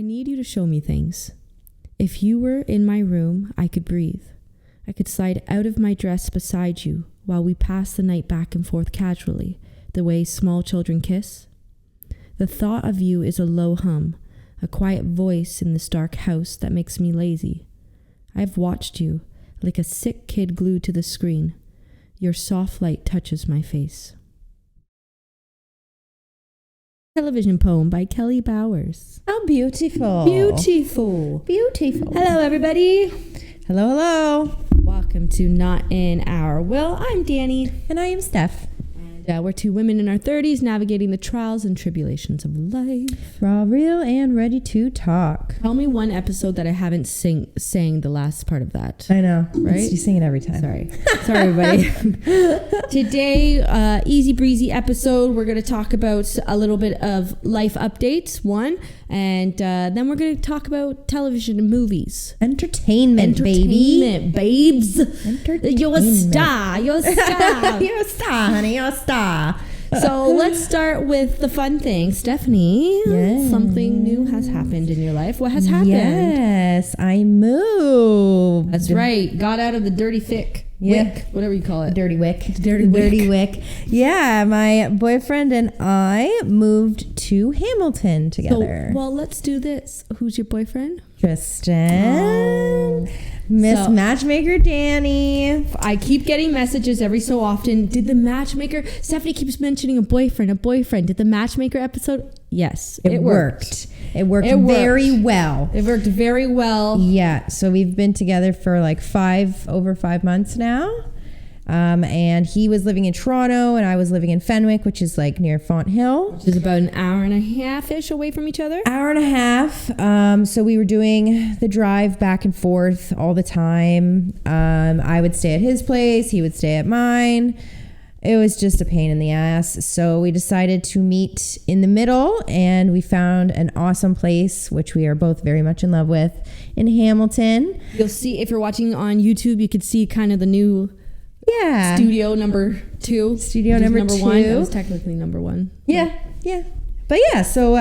need you to show me things. If you were in my room, I could breathe. I could slide out of my dress beside you while we pass the night back and forth casually, the way small children kiss. The thought of you is a low hum, a quiet voice in this dark house that makes me lazy. I've watched you, like a sick kid glued to the screen. Your soft light touches my face. Television poem by Kelly Bowers. How beautiful. Beautiful. Beautiful. Hello, everybody. Hello, hello. Welcome to Not in Our Will. I'm Danny. And I am Steph. And we're two women in our 30s navigating the trials and tribulations of life. Raw, real, and ready to talk. Tell me one episode that I haven't sang the last part of that. I know. Right? You sing it every time. Sorry, everybody. Today, easy breezy episode. We're going to talk about a little bit of life updates, one. And then we're going to talk about television and movies. Entertainment, babes. Entertainment. You're a star. You're a star. You're a star, honey. You're a star. So let's start with the fun thing. Stephanie, yes. Something new has happened in your life. What has happened? Yes, I moved. That's right. Got out of the dirty thick. Wick, whatever you call it. Dirty wick. Dirty wick. Yeah, my boyfriend and I moved to Hamilton together. So, well, let's do this. Who's your boyfriend? Tristan. Miss Matchmaker Danny. I keep getting messages every so often. Did the matchmaker... Stephanie keeps mentioning a boyfriend. Did the matchmaker episode... Yes, it worked. It worked very well. It worked very well. Yeah, so we've been together for like over 5 months now. And he was living in Toronto and I was living in Fenwick, which is like near Font Hill. Which is about an hour and a half-ish away from each other. Hour and a half. So we were doing the drive back and forth all the time. I would stay at his place. He would stay at mine. It was just a pain in the ass. So we decided to meet in the middle and we found an awesome place, which we are both very much in love with, in Hamilton. You'll see, if you're watching on YouTube, you could see kind of the new studio number 2. Studio number 2. 1. That was technically number 1. Yeah. But yeah, so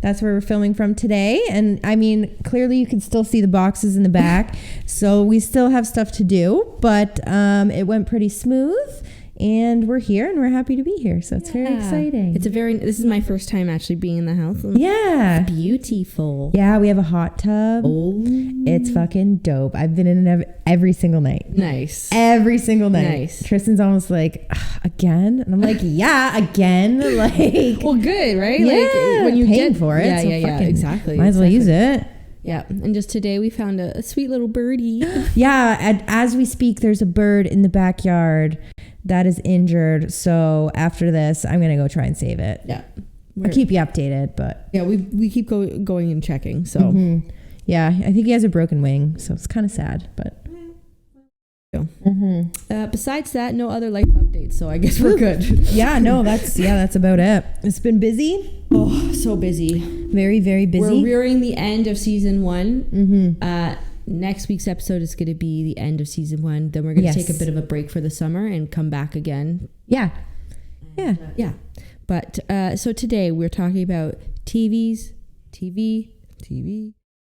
that's where we're filming from today. And I mean, clearly you can still see the boxes in the back. So we still have stuff to do, but it went pretty smooth. And we're here and we're happy to be here. So it's very exciting. This is my first time actually being in the house. Yeah. It's beautiful. Yeah, we have a hot tub. Oh. It's fucking dope. I've been in it every single night. Nice. Every single night. Nice. Tristan's almost like, again? And I'm like, yeah, again. Like, well, good, right? Yeah, like when you paying get for it. Yeah, so yeah, exactly. Might as well use it. Yeah, and just today we found a sweet little birdie. Yeah, as we speak, there's a bird in the backyard that is injured. So after this, I'm going to go try and save it. Yeah. I'll keep you updated, but... Yeah, we keep going and checking, so... Yeah, I think he has a broken wing, so it's kind of sad, but... Besides that, no other life updates, so I guess we're good. That's about it. It's been busy. Oh, so busy. Very, very busy. We're rearing the end of season 1. Next week's episode is going to be the end of season 1. Then we're going to take a bit of a break for the summer and come back again. Yeah. But so today we're talking about TV,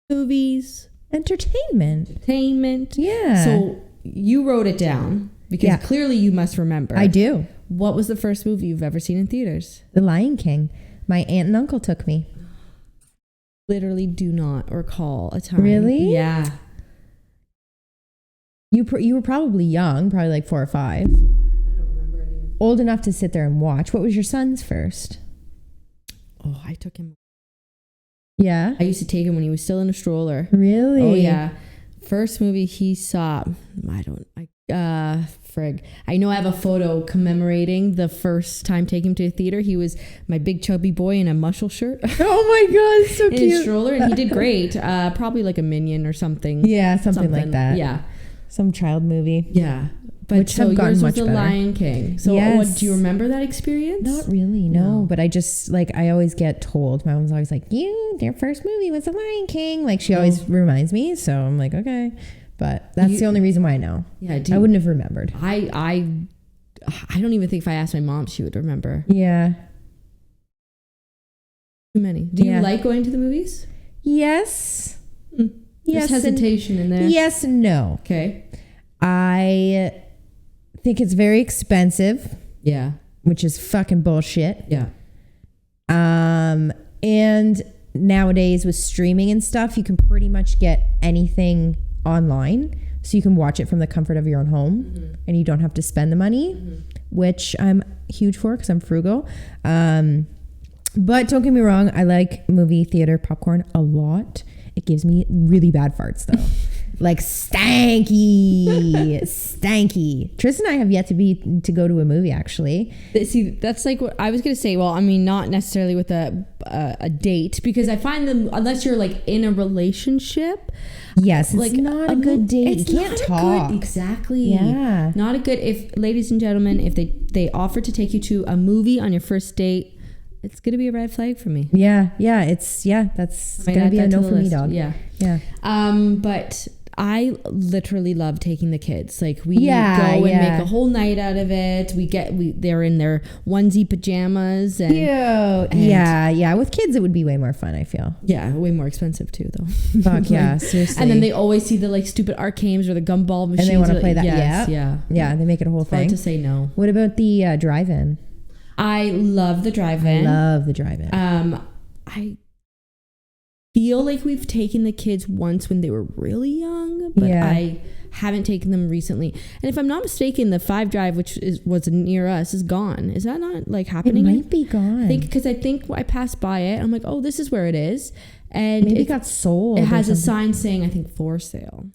movies, entertainment. Yeah. So you wrote it down because clearly you must remember. I do. What was the first movie you've ever seen in theaters? The Lion King. My aunt and uncle took me. Literally do not recall a time. Really? Yeah. You were probably young, probably like 4 or 5. I don't remember any. Old enough to sit there and watch. What was your son's first? Oh, I took him. Yeah. I used to take him when he was still in a stroller. Really? Oh yeah. First movie he saw. I know I have a photo commemorating the first time taking him to a theater. He was my big chubby boy in a muscle shirt. Oh my God, so in cute. In a stroller, and he did great. Probably like a Minion or something. Yeah, something like that. Yeah. Some child movie. Yeah. But which so have gotten yours much was The better. Lion King. So do you remember that experience? Not really, no. But I just, like, I always get told. My mom's always like, their first movie was The Lion King. Like, she always reminds me. So I'm like, okay. But that's the only reason why I know. Yeah. I wouldn't have remembered. I don't even think if I asked my mom, she would remember. Yeah. Too many. Do you like going to the movies? Yes. There's hesitation in there. Yes and no. Okay. I think it's very expensive. Yeah. Which is fucking bullshit. Yeah. And nowadays with streaming and stuff, you can pretty much get anything online. So you can watch it from the comfort of your own home and you don't have to spend the money, which I'm huge for because I'm frugal. But don't get me wrong, I like movie theater popcorn a lot. It gives me really bad farts though. Like stanky. Tristan and I have yet to go to a movie actually. See, that's like what I was gonna say. Well, I mean, not necessarily with a date, because I find them, unless you're like in a relationship. Yes, it's like not a good date. It's you can't talk. Exactly. Yeah. Not a good. If ladies and gentlemen, if they offer to take you to a movie on your first date, it's gonna be a red flag for me. That's gonna be a no for me, dog. Yeah. But I literally love taking the kids. Like we go and make a whole night out of it. They're in their onesie pajamas and yeah. With kids, it would be way more fun. I feel way more expensive too, though. Fuck yeah, seriously. And then they always see the like stupid arcades or the gumball machines, and they want to play that. Yes, yeah. They make it a whole thing. Hard to say no. What about the drive-in? I love the drive-in. I feel like we've taken the kids once when they were really young, but I haven't taken them recently. And if I'm not mistaken, the 5 Drive, which was near us, is gone. Is that not like happening? It might be gone. I think I passed by it. I'm like, oh, this is where it is. And maybe it got sold. It has a sign saying, I think, for sale.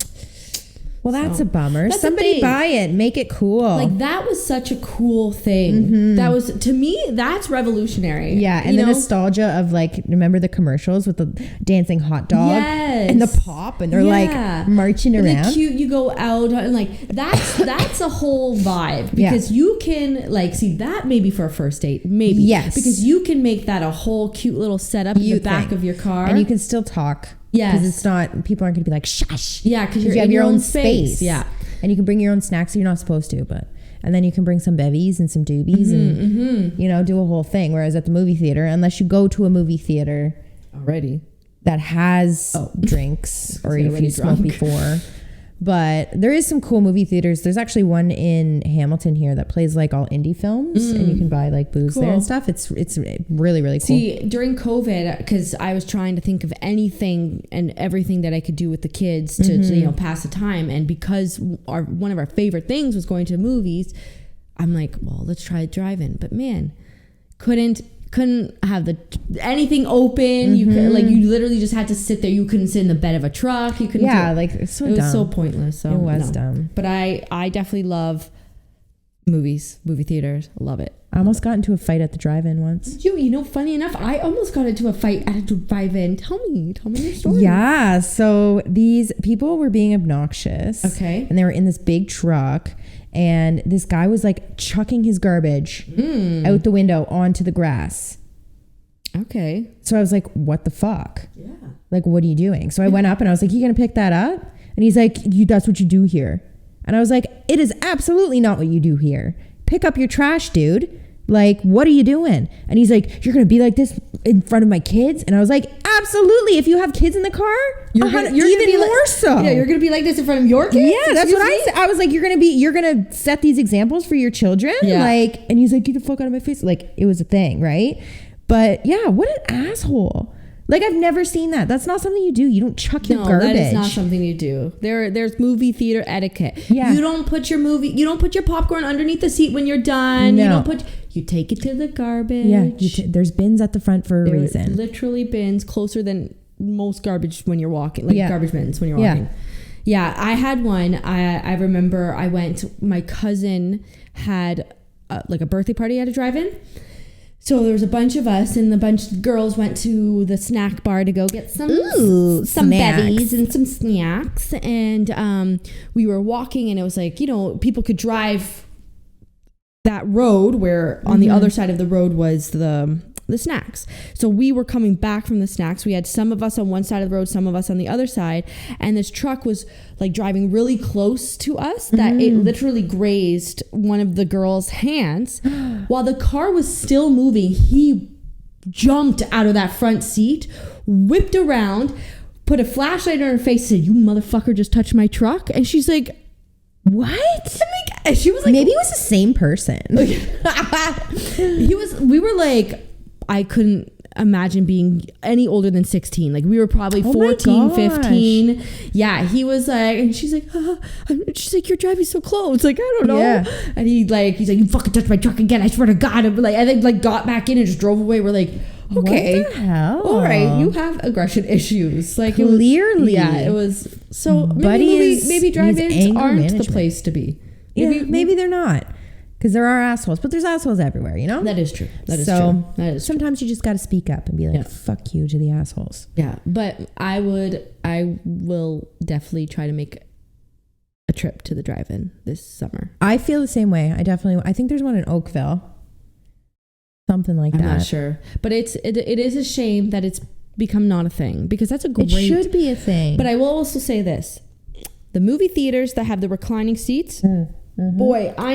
Well, that's a bummer. Somebody buy it. Make it cool. Like, that was such a cool thing. That was, to me, that's revolutionary. Yeah, and the nostalgia of, like, remember the commercials with the dancing hot dog? Yes. And the pop, and they're, like, marching around. The cute, you go out, and, like, that's a whole vibe. Because you can, like, see, that maybe for a first date. Maybe. Yes. Because you can make that a whole cute little setup in the back of your car. And you can still talk. Yes. Because it's not, people aren't going to be like, shush. Yeah, because you have your own space. Yeah. And you can bring your own snacks. You're not supposed to, and then you can bring some bevies and some doobies and, do a whole thing. Whereas at the movie theater, unless you go to a movie theater already that has drinks or if you smoke before. But there is some cool movie theaters. There's actually one in Hamilton here that plays like all indie films and you can buy like booze there and stuff. It's really, really cool. See, during COVID, because I was trying to think of anything and everything that I could do with the kids to pass the time. And because one of our favorite things was going to movies, I'm like, well, let's try drive-in. But man, couldn't have anything open. You could, like, you literally just had to sit there. You couldn't sit in the bed of a truck. You couldn't. Yeah, like it's so dumb. It was so pointless. So it was dumb. But I definitely love movie theaters. I love it. I almost got into a fight at the drive-in once. You know, funny enough, I almost got into a fight at a drive-in. Tell me your story. Yeah, so these people were being obnoxious. Okay. And they were in this big truck. And this guy was like chucking his garbage out the window onto the grass. Okay. So I was like, what the fuck? Yeah. Like, what are you doing? So I went up and I was like, you gonna pick that up? And he's like, that's what you do here. And I was like, it is absolutely not what you do here. Pick up your trash, dude. Like, what are you doing? And he's like, you're gonna be like this in front of my kids? And I was like, absolutely. If you have kids in the car, you're even more so. Yeah, you're gonna be like this in front of your kids? Yeah, that's what I said. I was like, you're gonna set these examples for your children? Yeah. Like, and he's like, get the fuck out of my face. Like, it was a thing, right? But yeah, what an asshole. Like, I've never seen that. That's not something you do. You don't chuck your garbage. No, that is not something you do. There's movie theater etiquette. Yeah. You don't put your popcorn underneath the seat when you're done. No. You take it to the garbage. Yeah, there's bins at the front for a reason. Literally bins closer than most garbage when you're walking. Like garbage bins when you're walking. Yeah, I had one. I remember my cousin had like a birthday party at a drive-in. So there was a bunch of us, and a bunch of girls went to the snack bar to go get some bevies and some snacks. And we were walking, and it was like, people could drive that road where on the other side of the road was the snacks. So we were coming back from the snacks. We had some of us on one side of the road, some of us on the other side. And this truck was like driving really close to us that it literally grazed one of the girls' hands. While the car was still moving, he jumped out of that front seat, whipped around, put a flashlight on her face, said, "You motherfucker just touched my truck." And she's like, "What?" And she was like, maybe it was the same person. We were like, I couldn't imagine being any older than 16. Like we were probably 14, 15. Yeah, he was like, and she's like, she's like, "You're driving so close." Like, I don't know. Yeah. And he's like, "You fucking touched my truck again. I swear to God." And like, I think like got back in and just drove away. We're like, okay, what the hell? all right, you have aggression issues. Like clearly, it was so. Buddy maybe drive-ins aren't the place to be. Maybe they're not, because there are assholes, but there's assholes everywhere, you know? That is true. That is true. Sometimes you just got to speak up and be like, fuck you to the assholes. Yeah. But I will definitely try to make a trip to the drive-in this summer. I feel the same way. I think there's one in Oakville. Something like that. I'm not sure. But it is a shame that it's become not a thing, because that's a great... It should be a thing. But I will also say this. The movie theaters that have the reclining seats... Boy, I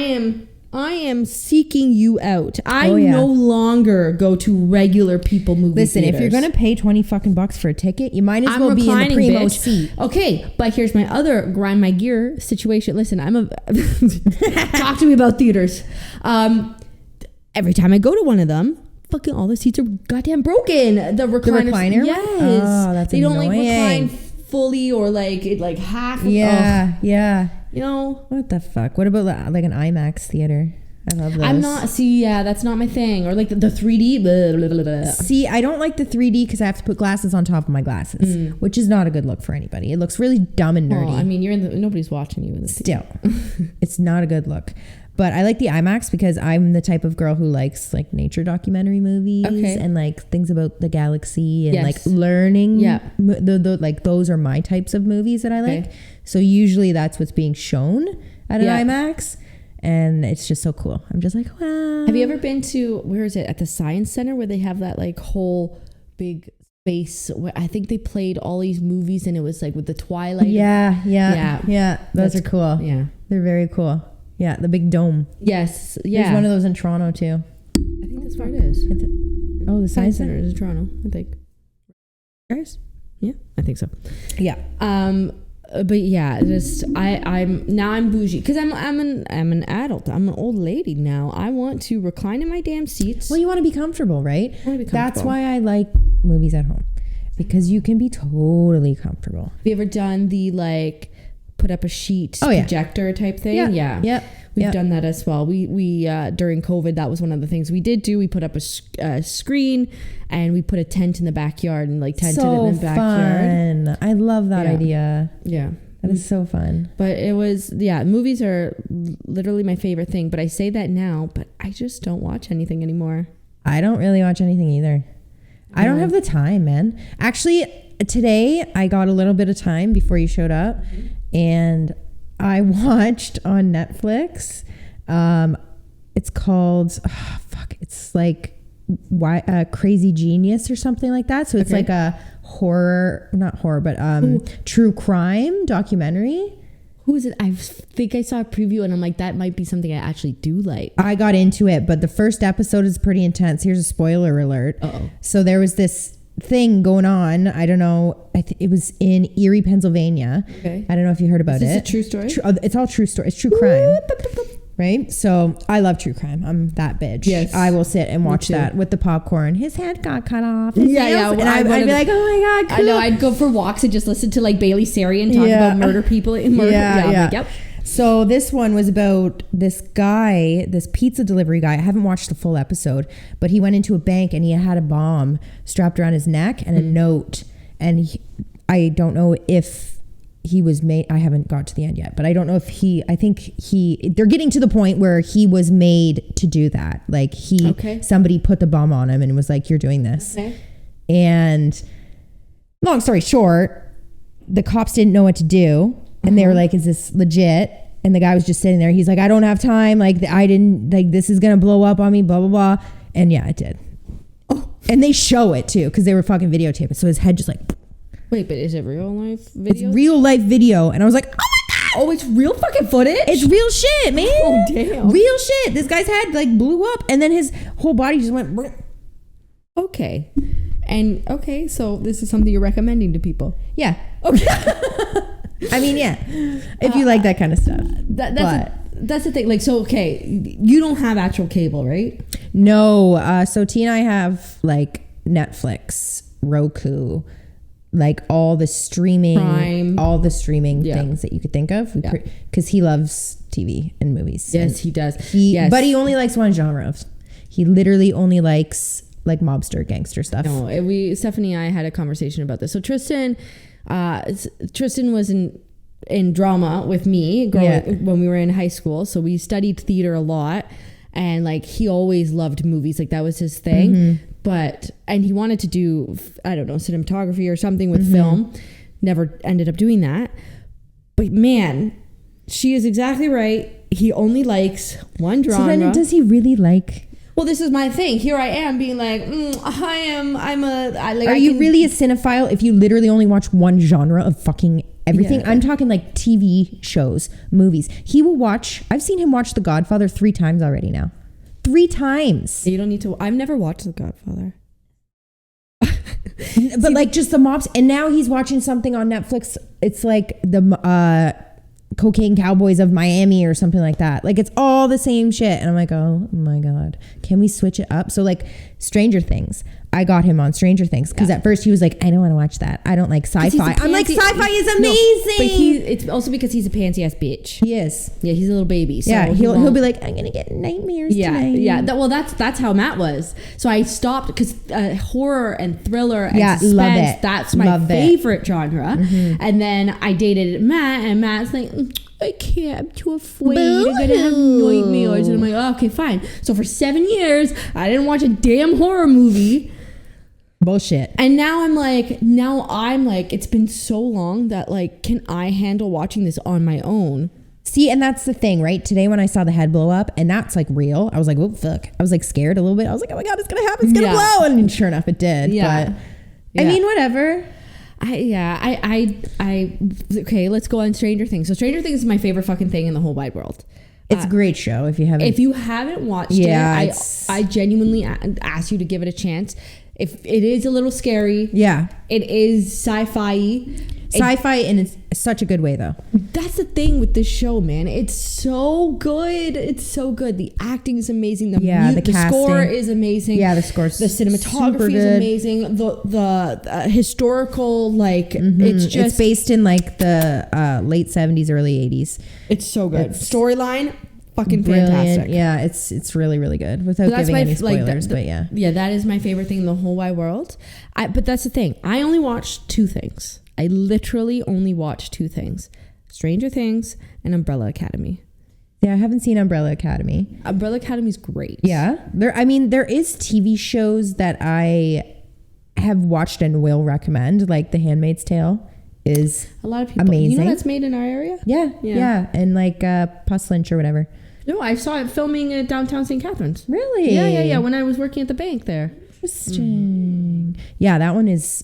am seeking you out. I no longer go to regular people movie theaters. Listen, if you're gonna pay $20 for a ticket, you might as well be in the primo seat. Okay, but here's my other grind my gear situation. Listen, talk to me about theaters. Every time I go to one of them, fucking all the seats are goddamn broken. The recliner? Yes. Oh, that's they annoying. Don't like recline fully or like it like half. Yeah, yeah. You know what the fuck? What about like an IMAX theater? I love those. That's not my thing. Or like the 3D. Blah, blah, blah, blah. See, I don't like the 3D because I have to put glasses on top of my glasses, which is not a good look for anybody. It looks really dumb and nerdy. Well, I mean, nobody's watching you in the still. It's not a good look. But I like the IMAX because I'm the type of girl who likes like nature documentary movies and like things about the galaxy and like learning. Yeah. Like those are my types of movies that I like. So usually that's what's being shown at an IMAX. And it's just so cool. I'm just like, wow. Have you ever been to, where is it? At the Science Center where they have that like whole big space where I think they played all these movies and it was like with the Twilight. Yeah. Those are cool. Yeah. They're very cool. Yeah, the big dome. Yes, yeah. There's one of those in Toronto too. I think that's where it is. The Science Center is in Toronto, I think. Guys? Yeah, I think so. Yeah. But yeah, just I'm bougie because I'm an adult. I'm an old lady now. I want to recline in my damn seats. Well, you want to be comfortable, right? That's why I like movies at home, because you can be totally comfortable. Have you ever done the like put up a sheet projector type thing? Yeah. We've done that as well. We during COVID, that was one of the things we did do. We put up a screen and we put a tent in the backyard and like tented it in the backyard. Fun. I love that idea. Yeah. That is so fun. But it was, movies are literally my favorite thing. But I say that now, but I just don't watch anything anymore. I don't really watch anything either. I don't have the time, man. Actually, today I got a little bit of time before you showed up. And I watched on Netflix. It's called, it's like Crazy Genius or something like that. So it's like a not horror, but true crime documentary. Who is it? I think I saw a preview and I'm like, that might be something I actually do like. I got into it, but the first episode is pretty intense. Here's a spoiler alert. Uh-oh. So there was this thing going on. I don't know. It was in Erie, Pennsylvania. Okay. I don't know if you heard about it. Is this a true story? It's all true story. It's true crime. Right? So I love true crime. I'm that bitch. Yes. I will sit and watch that with the popcorn. His head got cut off. And I'd be like, oh my God, cool. I know. I'd go for walks and just listen to like Bailey Sarian talk about murder people. Yeah. So this one was about this guy, this pizza delivery guy. I haven't watched the full episode, but he went into a bank and he had a bomb strapped around his neck and a note. And I don't know if he was made. I haven't got to the end yet, but I don't know if they're getting to the point where he was made to do that. Like somebody put the bomb on him and was like, you're doing this. Okay. And long story short, the cops didn't know what to do. And they were like, is this legit? And the guy was just sitting there. He's like, I don't have time. Like, I didn't, like, this is going to blow up on me, blah, blah, blah. And yeah, it did. Oh. And they show it too, because they were fucking videotaping. So his head just like. Wait, but is it real life video? It's real life video. And I was like, oh my God. Oh, it's real fucking footage? It's real shit, man. Oh, damn. Real shit. This guy's head like blew up. And then his whole body just went. Okay. And okay, so this is something you're recommending to people. Yeah. Okay. I mean, yeah. If you like that kind of stuff. That's the thing. Like, so, okay, you don't have actual cable, right? No. So T and I have like Netflix, Roku, like all the streaming, Prime. all the streaming things that you could think of. Because he loves TV and movies. Yes, he does. But he only likes one genre. He literally only likes like mobster gangster stuff. No, Stephanie and I had a conversation about this. So Tristan was in drama with me when we were in high school. So we studied theater a lot, and like he always loved movies. Like that was his thing. And he wanted to do, I don't know, cinematography or something with film. Never ended up doing that. But man, she is exactly right. He only likes one genre. So then does he really like... Well, this is my thing. Here I am being like, Are you really a cinephile if you literally only watch one genre of fucking everything? Yeah. I'm talking like TV shows, movies. I've seen him watch The Godfather 3 times already now. 3 times. You don't need to. I've never watched The Godfather. But like just the mobs. And now he's watching something on Netflix. It's like the Cocaine Cowboys of Miami or something like that. Like it's all the same shit. And I'm like, oh my God, can we switch it up? So like Stranger Things, I got him on Stranger Things because at first he was like, I don't want to watch that. I don't like sci-fi. I'm like, sci-fi is amazing. But it's also because he's a pansy ass bitch. He is. Yeah, he's a little baby. So yeah, he'll be like, I'm gonna get nightmares tonight. Yeah. That's how Matt was. So I stopped because horror and thriller and suspense. Love it. That's my favorite genre. And then I dated Matt, and Matt's like, I can't. I'm too afraid. I'm gonna have nightmares. And I'm like, oh, okay, fine. So for 7 years, I didn't watch a damn horror movie. Bullshit. And now I'm like, it's been so long that like, can I handle watching this on my own? See, and that's the thing, right? Today when I saw the head blow up, and that's like real, I was like, oh fuck. I was like scared a little bit. I was like, oh my God, it's gonna happen. It's gonna blow. And sure enough, it did. Yeah. But I mean, whatever. Okay, let's go on Stranger Things. So Stranger Things is my favorite fucking thing in the whole wide world. It's a great show if you haven't. If you haven't watched it, I genuinely ask you to give it a chance. If it is a little scary, it is sci-fi. Sci-fi in such a good way, though. That's the thing with this show, man. It's so good. It's so good. The acting is amazing. The score is amazing. Yeah, the score. The cinematography is amazing. The historical, like it's based in like the late 70s, early 80s. It's so good. Storyline. Fucking brilliant. Fantastic. Yeah, it's really, really good without giving any spoilers, but yeah. Yeah, that is my favorite thing in the whole wide world. But that's the thing. I only watched 2 things. I literally only watched 2 things. Stranger Things and Umbrella Academy. Yeah, I haven't seen Umbrella Academy. Umbrella Academy's great. Yeah. There is TV shows that I have watched and will recommend, like The Handmaid's Tale. Is a lot of people amazing. You know that's made in our area? Yeah. And like Puss Lynch or whatever. No, I saw it filming at downtown St. Catharines. Really? Yeah. When I was working at the bank there. Interesting. Yeah, that one is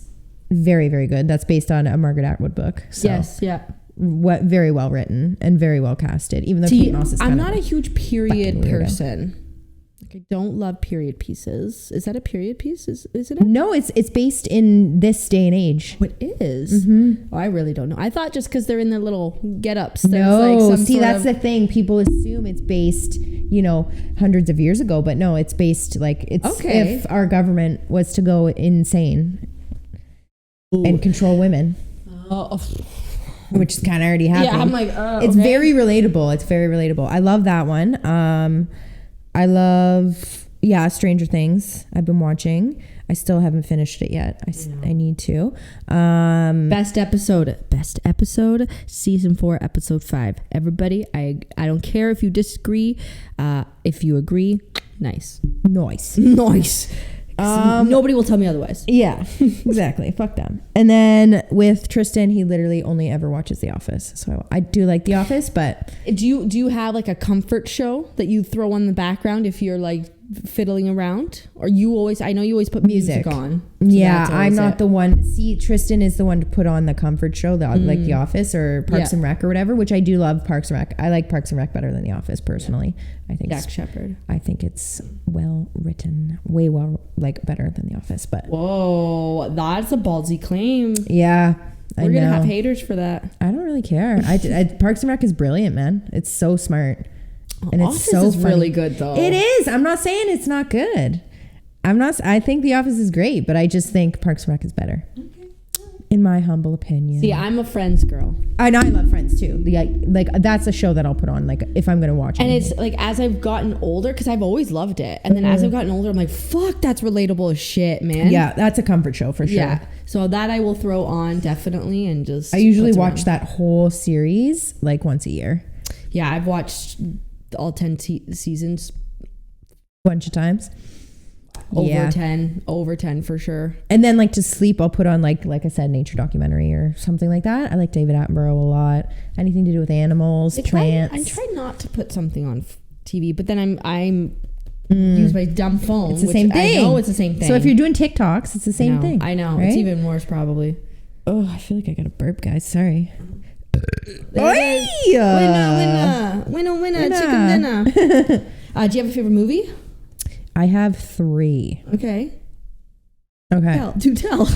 very, very good. That's based on a Margaret Atwood book. So yes, yeah. Very well written and very well casted. Even though Kate Moss is I'm not a huge period person. I don't love period pieces. Is that a period piece? Isn't it? No, it's based in this day and age. Oh, it is? Oh, I really don't know. I thought just because they're in their little get-ups. No, see, that's the thing. People assume it's based, hundreds of years ago. But no, it's based if our government was to go insane and control women. Which is kind of already happening. Yeah, I'm like, it's very relatable. It's very relatable. I love that one. I love, Stranger Things. I've been watching. I still haven't finished it yet. I need to. Best episode, season 4, episode 5. Everybody, I don't care if you disagree. If you agree, nice. Nobody will tell me otherwise. Yeah, exactly. Fuck them. And then with Tristan, he literally only ever watches The Office. So I do like The Office, but do you have like a comfort show that you throw on the background if you're like fiddling around, or you always? I know you always put music on. So yeah, I'm not the one. See, Tristan is the one to put on the comfort show, like The Office or Parks and Rec or whatever, which I do love. Parks and Rec. I like Parks and Rec better than The Office personally. I think Jack Shepherd. I think it's well written, way well, like better than The Office. But whoa, that's a ballsy claim. Yeah. We're gonna have haters for that. I don't really care. Parks and Rec is brilliant, man. It's so smart. And Office it's so is funny. really good though. It is. I'm not saying it's not good. I think The Office is great, but I just think Parks and Rec is better. Okay. In my humble opinion. See, I'm a Friends girl. I know, I love Friends too. Like that's a show that I'll put on like if I'm gonna watch it. And it's like as I've gotten older, because I've always loved it, and then as I've gotten older, I'm like, fuck, that's relatable as shit, man. Yeah, that's a comfort show for sure. Yeah. So that I will throw on definitely, and just. I usually watch that whole series like once a year. Yeah, I've watched all 10 seasons. Bunch of times. Over 10 for sure. And then like to sleep, I'll put on like I said, nature documentary or something like that. I like David Attenborough a lot. Anything to do with animals, plants. I try not to put something on TV, but then I'm use my dumb phone. It's the same thing. I know it's the same thing. So if you're doing TikToks, it's the same thing. I know. Right? It's even worse probably. Oh, I feel like I got a burp, guys. Sorry. Winner, chicken dinner. Do you have a favorite movie? I have 3. Okay. Do tell.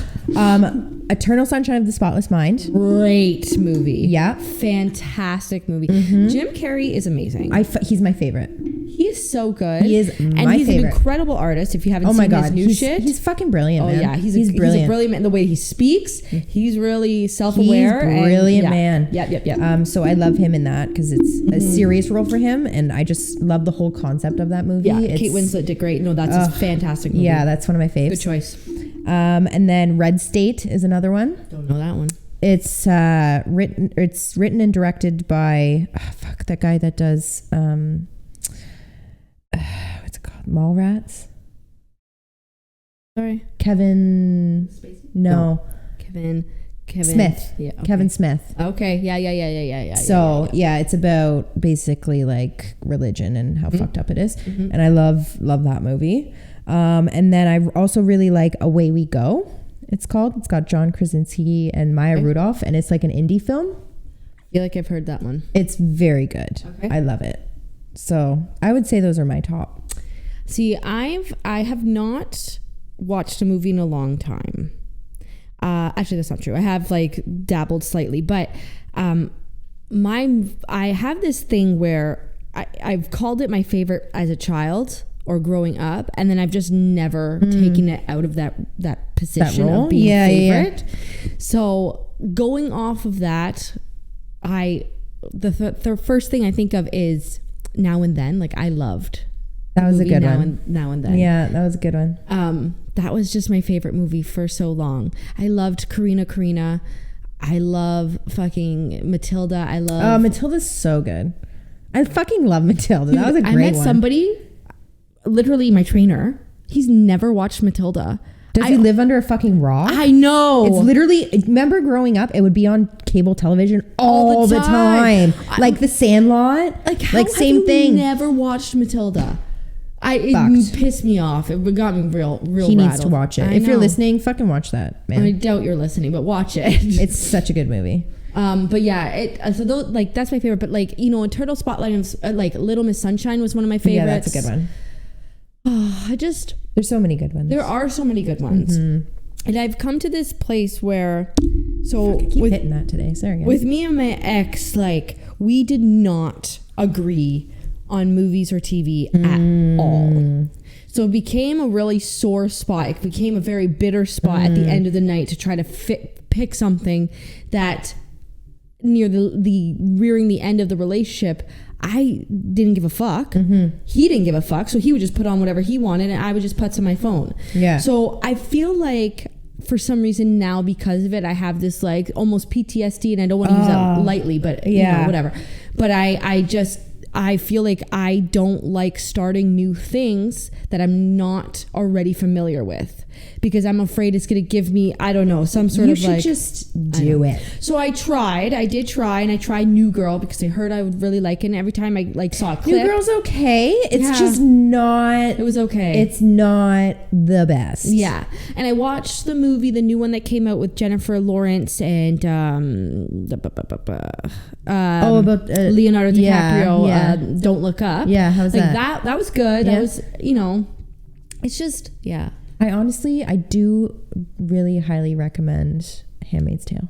Eternal Sunshine of the Spotless Mind. Great movie. Yeah. Fantastic movie. Jim Carrey is amazing. He's my favorite. He is so good. He is my favorite. And he's an incredible artist. If you haven't seen his new shit. He's fucking brilliant, man. Yeah. He's brilliant. He's a brilliant man. The way he speaks, he's really self-aware. He's brilliant, man. Yep. So I love him in that because it's a serious role for him. And I just love the whole concept of that movie. Yeah, Kate Winslet did great. No, that's a fantastic movie. Yeah, that's one of my faves. Good choice. And then Red State is another one. Don't know that one. It's written and directed by that guy that does what's it called? Mallrats. Sorry. Kevin. Spacey? No. Kevin Smith. Yeah. Okay. Kevin Smith. Okay. Yeah. So it's about basically like religion and how fucked up it is, and I love that movie. And then I also really like Away We Go. It's got John Krasinski and Maya Rudolph, and it's like an indie film. I feel like I've heard that one. It's very good. Okay. I love it. So I would say those are my top. See, I have not watched a movie in a long time. Actually, that's not true. I have like dabbled slightly, but I have this thing where I've called it my favorite as a child or growing up, and then I've just never taken it out of that position of being favorite. Yeah. So going off of that, the first thing I think of is Now and Then. Like I loved that was a good one. Now and Then. Yeah, that was a good one. That was just my favorite movie for so long. I loved Karina. I love fucking Matilda. Matilda's so good. I fucking love Matilda. That was a great one. I met somebody, literally my trainer. He's never watched Matilda. Does he live under a fucking rock? I know. It's literally, remember growing up, it would be on cable television all the time. Like The Sandlot. Like same thing. Never watched Matilda. It pissed me off. It got me real He needs to watch it. If you're listening, fucking watch that, man. I doubt you're listening, but watch it. It's such a good movie. But yeah, so those, like that's my favorite. But like Eternal Spotlight of like Little Miss Sunshine was one of my favorites. Yeah, that's a good one. There's so many good ones. There are so many good ones, and I've come to this place where, I keep hitting that today. Sorry, guys. With me and my ex, like we did not agree on movies or TV at all. So it became a really sore spot. It became a very bitter spot at the end of the night to try to pick something that near the rearing the end of the relationship, I didn't give a fuck. He didn't give a fuck. So he would just put on whatever he wanted and I would just putz on my phone. Yeah. So I feel like for some reason now because of it, I have this like almost PTSD and I don't want to use that lightly, but you know, whatever. But I feel like I don't like starting new things that I'm not already familiar with. because I'm afraid it's going to give me, I don't know, some sort You of should like... just do it. So I did try, and I tried New Girl because I heard I would really like it, and every time I like saw a clip... New Girl's okay. It's just not... It was okay. It's not the best. Yeah. And I watched the movie, the new one that came out with Jennifer Lawrence and about Leonardo DiCaprio, yeah. Don't Look Up. Yeah, how's that? That was good. Yeah. That was, you know, it's just, yeah. I do really highly recommend Handmaid's Tale.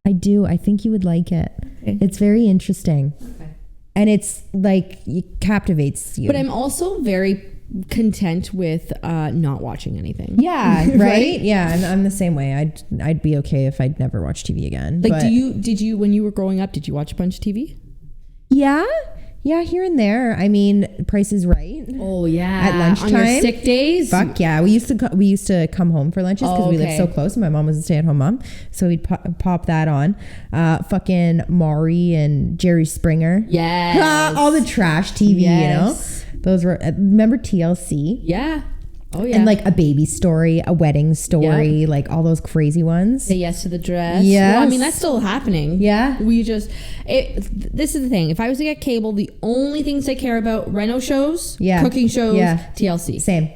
I do. I think you would like it. Okay. It's very interesting. Okay. And it's like, it captivates you. But I'm also very content with not watching anything. Yeah, right? Yeah, and I'm the same way. I'd be okay if I'd never watch TV again. Like, but did you when you were growing up, did you watch a bunch of TV? Yeah, here and there. I mean, Price is Right. Oh yeah, at lunchtime. On your sick days. Fuck yeah, we used to come home for lunches because we lived so okay. close. And my mom was a stay-at-home mom, so we'd pop that on. Fucking Maury and Jerry Springer. Yes. All the trash TV. Yes. You know, those were. Remember TLC? Yeah. Oh yeah. And like A Baby Story, A Wedding Story, Yep. like all those crazy ones. Say Yes to the Dress. Yes. Well, I mean, that's still happening. Yeah. This is the thing. If I was to get cable, the only things I care about, reno shows, Yeah. cooking shows, Yeah. TLC. Same.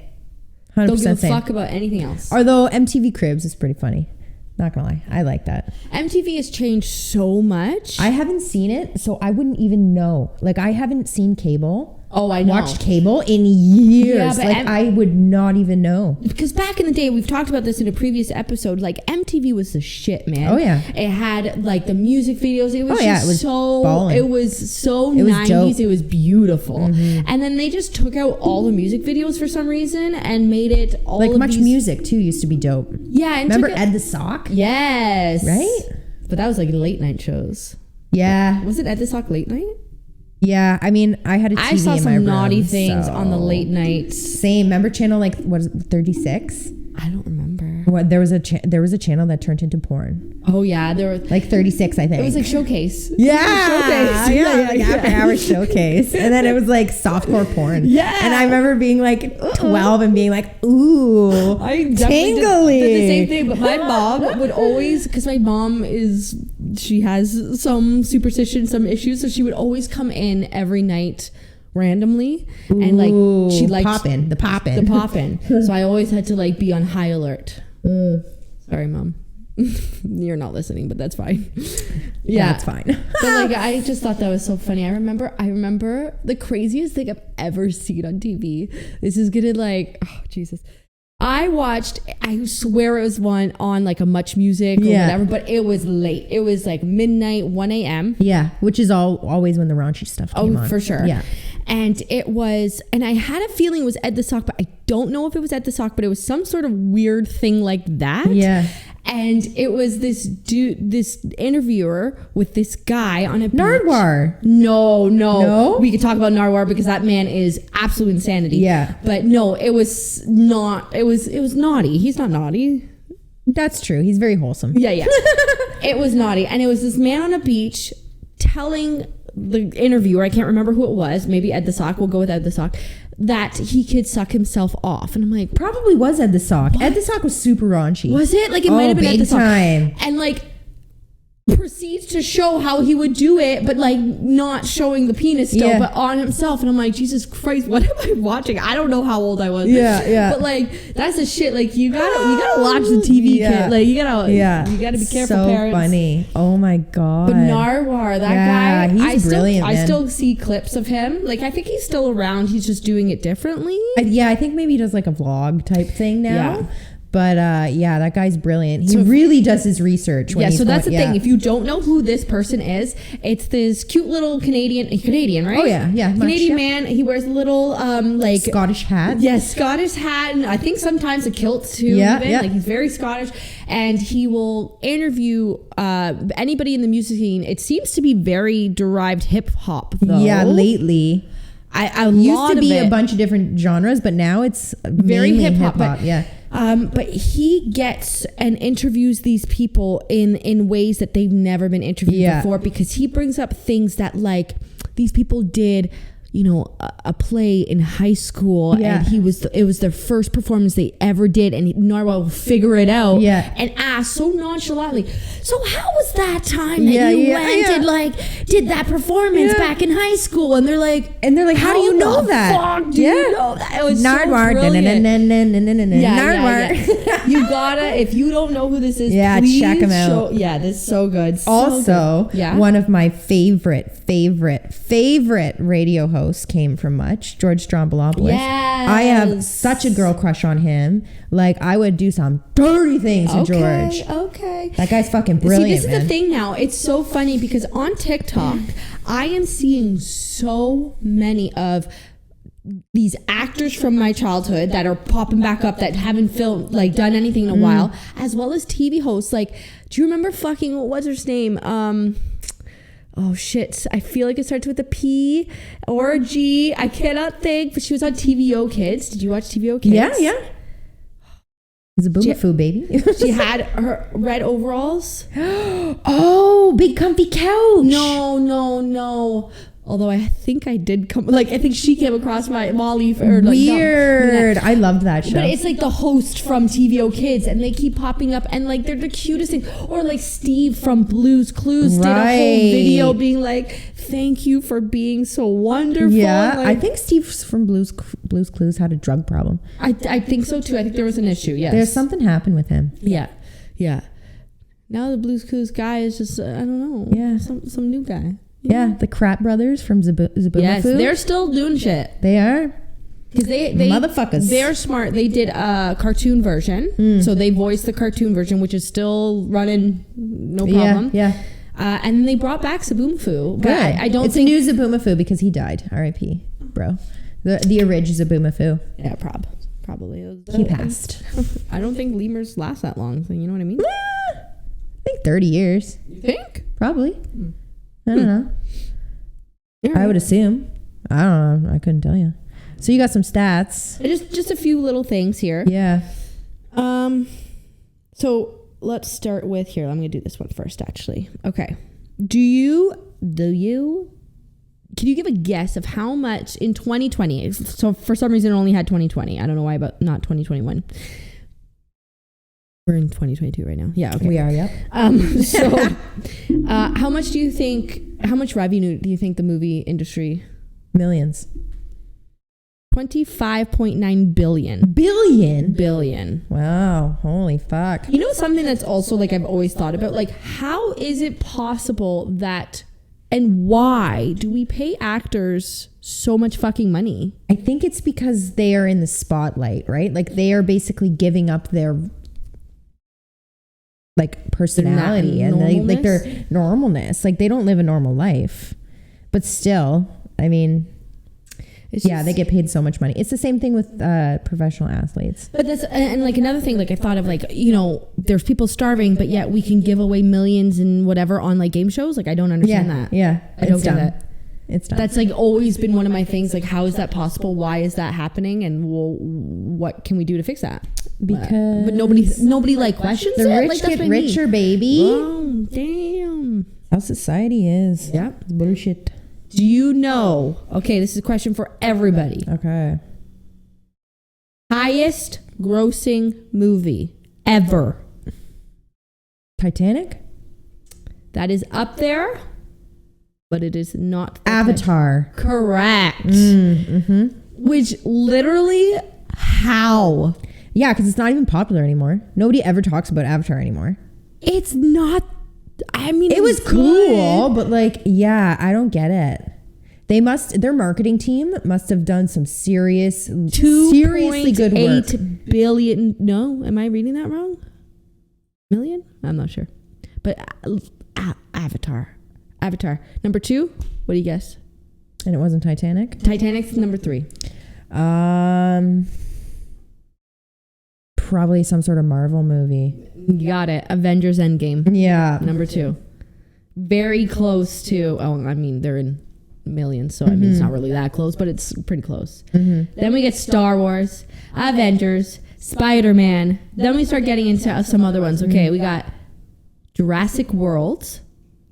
100% Don't give a same. fuck about anything else. Although MTV Cribs is pretty funny. Not gonna lie. I like that. MTV has changed so much. I haven't seen it, so I wouldn't even know. Like, I haven't seen cable. Oh, I know. Watched cable in years. Yeah, but like, I would not even know. Because back in the day, we've talked about this in a previous episode, like MTV was the shit, man. Oh, yeah. It had like the music videos. It was it was ballin'. it was so It was 90s. dope. It was beautiful. And then they just took out all the music videos for some reason and made it all Like, of Much these, Music, too, used to be dope. Yeah. And Remember took Ed the Sock? Yes. Right? But that was like late night shows. Yeah. Was it Ed the Sock late night? Yeah. I mean, I had a TV I saw in my some naughty room, things so- on the late nights. Same. Remember channel, like, what is it, 36? I don't remember. What, there was a channel that turned into porn. Oh yeah, there were. Like 36, I think. It was like Showcase. Yeah, Showcase. yeah, like after hours showcase, and then it was like softcore porn. Yeah, and I remember being like 12 and being like, "Ooh, I definitely tingly." did the same thing, but my mom would always, because my mom she has some superstition, some issues, so she would always come in every night randomly and like she liked the poppin'. So I always had to like be on high alert. Sorry, Mom. You're not listening, but that's fine. Yeah, that's fine. But like, I just thought that was so funny. I remember the craziest thing I've ever seen on TV. This is gonna like, oh Jesus. I swear it was one on like a Much Music or whatever, but it was late. It was like midnight, 1 a.m. Yeah, which is always when the raunchy stuff came on. For sure. Yeah. And I had a feeling it was Ed the Sock, but I don't know if it was Ed the Sock, but it was some sort of weird thing like that. Yeah. And it was this interviewer with this guy on a beach. Nardwuar. No. We could talk about Nardwuar because that man is absolute insanity. Yeah. But no, it was not. It was naughty. He's not naughty. That's true. He's very wholesome. Yeah. It was naughty. And it was this man on a beach telling the interviewer, I can't remember who it was, maybe Ed the Sock, we'll go with Ed the Sock, that he could suck himself off. And I'm like, Probably was Ed the Sock. What? Ed the Sock was super raunchy. was it? Like, it might have been Ed the Sock. Time. And like proceeds to show how he would do it, but like not showing the penis still, but on himself. And I'm like, Jesus Christ, what am I watching? I don't know how old I was. Yeah. But like, that's the shit. Like, you gotta watch the TV, kid. Like, you gotta be careful, so parents. Funny. Oh my God. But Nardwuar, that guy, he's brilliant. I still see clips of him. Like, I think he's still around. He's just doing it differently. I think maybe he does like a vlog type thing now. Yeah. But that guy's brilliant. He really does his research. So that's the thing. If you don't know who this person is, it's this cute little Canadian, right? Oh yeah. Canadian man. He wears a little like Scottish hat. Yes, Scottish hat, and I think sometimes a kilt too. Yeah. Like, he's very Scottish, and he will interview anybody in the music scene. It seems to be very derived hip hop though. Yeah, lately. I used to be a bunch of different genres, but now it's very hip hop. Yeah. But he gets and interviews these people in ways that they've never been interviewed before, because he brings up things that like these people did, a play in high school, and it was their first performance they ever did, and Narwhal will figure it out, and ask so nonchalantly, so how was that time that you went and like did that performance back in high school? And they're like, how do you know that? Fuck do you know that? It was Nardwar, Nardwar. You gotta, if you don't know who this is, please check him out. This is so good. Also, one of my favorite radio hosts came from Much, George Strombolopoulos. Yes. I have such a girl crush on him. Like, I would do some dirty things to George. Okay. That guy's fucking brilliant. See, this is the thing now. It's so funny because on TikTok, I am seeing so many of these actors from my childhood that are popping back up that haven't done anything in a while, as well as TV hosts. Like, do you remember fucking, what's her name? Oh shit, I feel like it starts with a P or a G. I cannot think, but she was on TVO Kids. Did you watch TVO Kids? Yeah. It's a boomafoo baby. She had her red overalls. Oh, big comfy couch. No. Although I think I did I think she came across my Molly. Weird. I loved that show. But it's like the host from TVO Kids, and they keep popping up, and like they're the cutest thing. Or like Steve from Blue's Clues did a whole video being like, "Thank you for being so wonderful." Yeah, like, I think Steve from Blue's Clues had a drug problem. I think so too. I think there was an issue. Yes, there's something happened with him. Yeah. Now the Blue's Clues guy is just I don't know. Yeah, some new guy. Yeah, the Crap Brothers from Zaboomafu. Yes, they're still doing shit. They are. Because they motherfuckers. They're smart. They did a cartoon version. So they voiced the cartoon version, which is still running, no problem. Yeah. And then they brought back Zaboomafu. But I don't think... It's a new Zaboomafu because he died. R.I.P. Bro. The original Zaboomafu. Yeah, probably. He passed. I don't think lemurs last that long. So you know what I mean? I think 30 years. You think? Probably. I don't know. Right. I would assume. I don't know. I couldn't tell you. So you got some stats. Just a few little things here. Yeah. So let's start with here. I'm going to do this one first, actually. Okay. Can you give a guess of how much in 2020? So for some reason, it only had 2020. I don't know why, but not 2021. We're in 2022 right now. Yeah, okay. We are, yep. So, how much revenue do you think the movie industry? Millions. 25.9 billion. Billion. Wow. Holy fuck. You know something that's also like I've always thought about? Like, how is it possible that, and why do we pay actors so much fucking money? I think it's because they are in the spotlight, right? Like, they are basically giving up their like personality and like their normalness. Like, they don't live a normal life, but still, I mean, they get paid so much money. It's the same thing with professional athletes. But that's, and like another thing, like I thought of, like, there's people starving, but yet we can give away millions and whatever on like game shows. Like, I don't understand that. Yeah. I don't get it. It's dumb. That's like always been one of my things. Like, how is that possible? Why is that happening? And what can we do to fix that? Because but nobody like questions the it. rich like, get richer, baby. Oh, damn. How society is. Yeah. It's bullshit. Do you know? Okay, this is a question for everybody. Okay. Highest grossing movie ever. Titanic? That is up there, but it is not. Avatar. Correct. Mm-hmm. Which literally, how? Yeah, because it's not even popular anymore. Nobody ever talks about Avatar anymore. It's not. I mean, it was cool, but like, yeah, I don't get it. Their marketing team must have done some seriously good work. 2.8 billion. No, am I reading that wrong? Million? I'm not sure. But Avatar. Number 2, what do you guess? And it wasn't Titanic? Titanic's number 3. Probably some sort of Marvel movie. You got it. Avengers Endgame. Yeah. Number 2. Very close to, I mean, they're in millions, so I mean, it's not really that close, but it's pretty close. Then we get Star Wars, Avengers, Spider-Man. Then we start getting into some other ones. Okay, we got Jurassic World,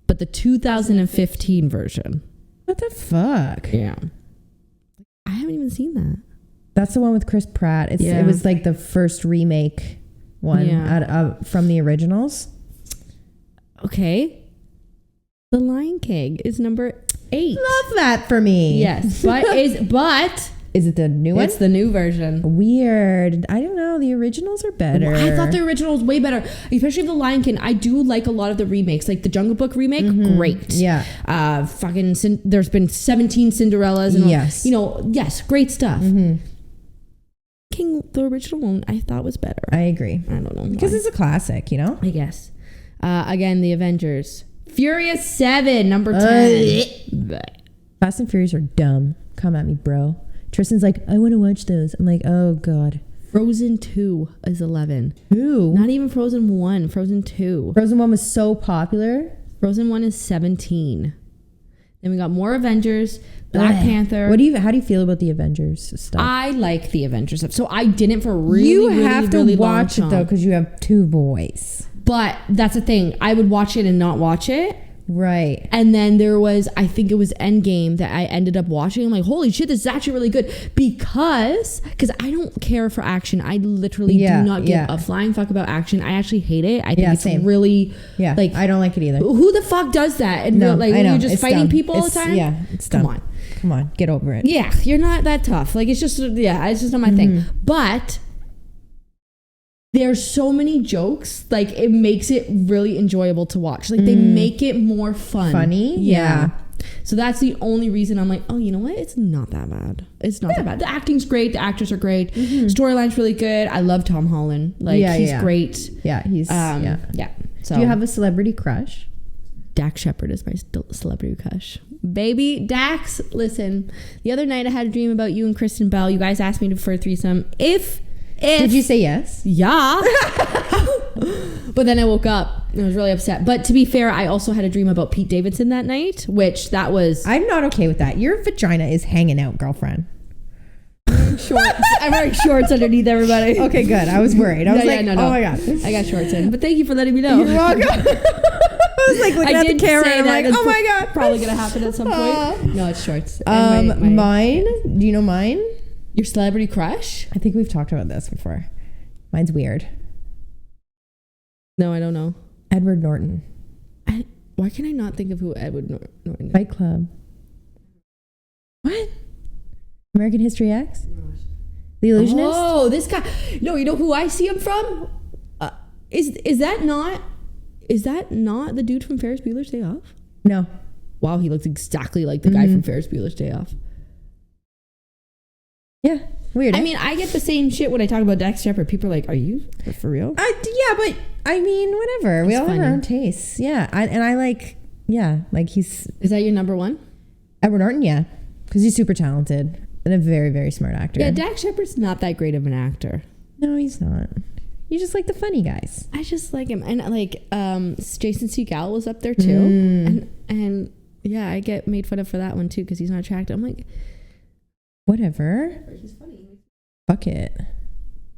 but the 2015 version. What the fuck? Yeah. even seen that. That's the one with Chris Pratt. It was like the first remake one from the originals. Okay. The Lion King is number 8. Love that for me. Yes, but is it the new one? It's the new version. Weird. I don't know. The originals are better. I thought the original was way better, especially the Lion King. I do like a lot of the remakes, like the Jungle Book remake. Great. Yeah. There's been 17 Cinderellas. And yes. Yes, great stuff. King, the original one, I thought was better. I agree. I don't know because it's a classic, I guess. Again, the Avengers. Furious 7, number 10. Fast and Furious are dumb. Come at me, bro. Tristan's like, I want to watch those. I'm like, oh God. Frozen 2 is 11. Who? Not even Frozen 1. Frozen 2. Frozen 1 was so popular. Frozen 1 is 17. Then we got more Avengers. Black Panther. How do you feel about the Avengers stuff? I like the Avengers stuff. So I didn't for really, you really, have to really watch long it though because you have 2 boys. But that's the thing. I would watch it and not watch it. Right. And then there was, I think it was Endgame that I ended up watching. I'm like, holy shit, this is actually really good. Because I don't care for action. I literally do not give a flying fuck about action. I actually hate it. I think it's same. really, like, I don't like it either. Who the fuck does that? And no, like, I know. you're just it's fighting dumb. people all the time? Yeah, it's dumb. Come on, get over it. Yeah, you're not that tough. Like, it's just not my thing. But there's so many jokes, like it makes it really enjoyable to watch. Like they make it more funny. Yeah. So that's the only reason I'm like, oh, you know what? It's not that bad. It's not that bad. The acting's great. The actors are great. Storyline's really good. I love Tom Holland. Like he's great. Yeah, he's So do you have a celebrity crush? Dax Shepard is my celebrity crush. Baby Dax, listen. The other night I had a dream about you and Kristen Bell. You guys asked me for a threesome. Did you say yes? Yeah. But then I woke up and I was really upset. But to be fair, I also had a dream about Pete Davidson that night, which that was... I'm not okay with that. Your vagina is hanging out, girlfriend. Shorts. I'm wearing shorts underneath everybody. Okay, good. I was worried. I was oh my God. I got shorts in. But thank you for letting me know. You're welcome. I was like looking at the camera and I'm like, oh my God. Probably going to happen at some point. No, it's shorts. Mine? Do you know mine? Your celebrity crush? I think we've talked about this before. Mine's weird. No, I don't know. Edward Norton. Why can I not think of who Edward Norton is? Fight Club. What? American History X? The Illusionist? Oh, this guy. No, you know who I see him from? Is that not the dude from Ferris Bueller's Day Off? No. Wow, he looks exactly like the guy from Ferris Bueller's Day Off. Yeah, weird. I mean, I get the same shit when I talk about Dax Shepard. People are like, are you for real? Yeah, but I mean, whatever. We all have our own tastes. Yeah, I like, he's... Is that your number one? Edward Norton, yeah. Because he's super talented and a very, very smart actor. Yeah, Dax Shepard's not that great of an actor. No, he's not. You just like the funny guys. I just like him. And like, Jason Segel was up there too. And yeah, I get made fun of for that one too because he's not attractive. I'm like... Whatever. He's funny. Fuck it. Do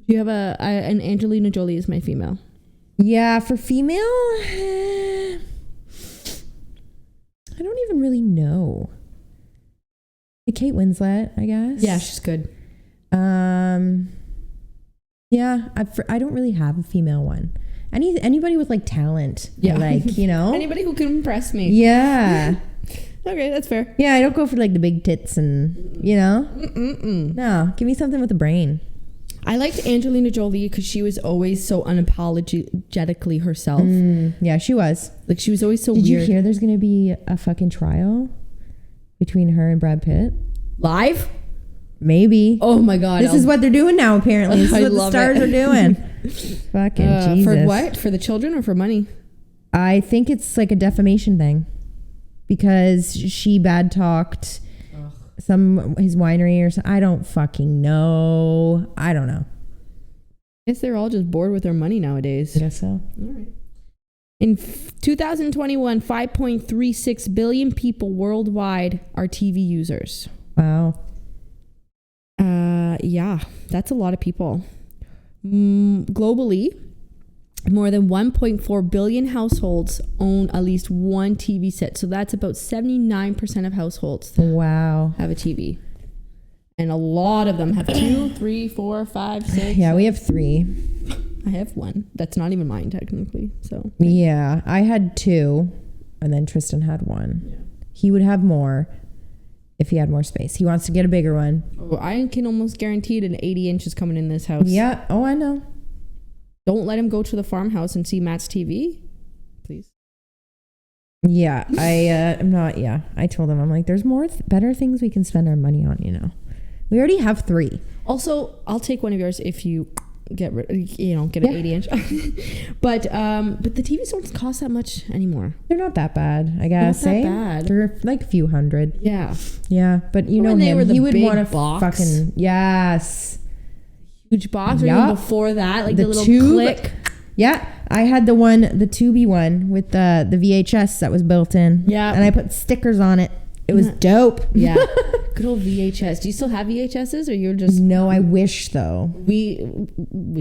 you have an Angelina Jolie is my female? Yeah, for female, I don't even really know. Kate Winslet, I guess. Yeah, she's good. Yeah, I don't really have a female one. Anybody with like talent. Yeah, like anybody who can impress me. Yeah. Okay, that's fair. Yeah, I don't go for like the big tits and, No, give me something with a brain. I liked Angelina Jolie because she was always so unapologetically herself. Yeah, she was. Like, she was always so weird. Did you hear there's going to be a fucking trial between her and Brad Pitt? Live? Maybe. Oh my God. This is what they're doing now, apparently. This is what the stars are doing. Fucking Jesus. For what? For the children or for money? I think it's like a defamation thing. Because she bad talked his winery or something. I don't fucking know. I don't know. I guess they're all just bored with their money nowadays. I guess so. All right. In 2021, 5.36 billion people worldwide are TV users. Wow. Yeah, that's a lot of people. Globally, more than 1.4 billion households own at least one TV set. So that's about 79% of households wow have a TV. And a lot of them have 2, 3, 4, 5, 6. Yeah, we have 3. I have 1. That's not even mine technically. So yeah, I had 2, and then Tristan had 1. Yeah. He would have more if he had more space. He wants to get a bigger one. Oh, I can almost guarantee an 80 inches coming in this house. Yeah. Oh, I know. Don't let him go to the farmhouse and see Matt's TV, please. Yeah, I'm not. Yeah, I told him, I'm like, there's more better things we can spend our money on. We already have 3. Also, I'll take one of yours if you get an 80 inch. but the TVs don't cost that much anymore. They're not that bad, I guess. Not that bad. They're like a few hundred. Yeah. Yeah, but you know when they him, were the he would big want a box. fucking huge Box, or even before that, like the little tube. click. Yeah, I had the tubey one with the VHS that was built in. Yeah, and I put stickers on it. It was dope. Yeah. Good old VHS. Do you still have VHSs, or you're just... No, I wish though. We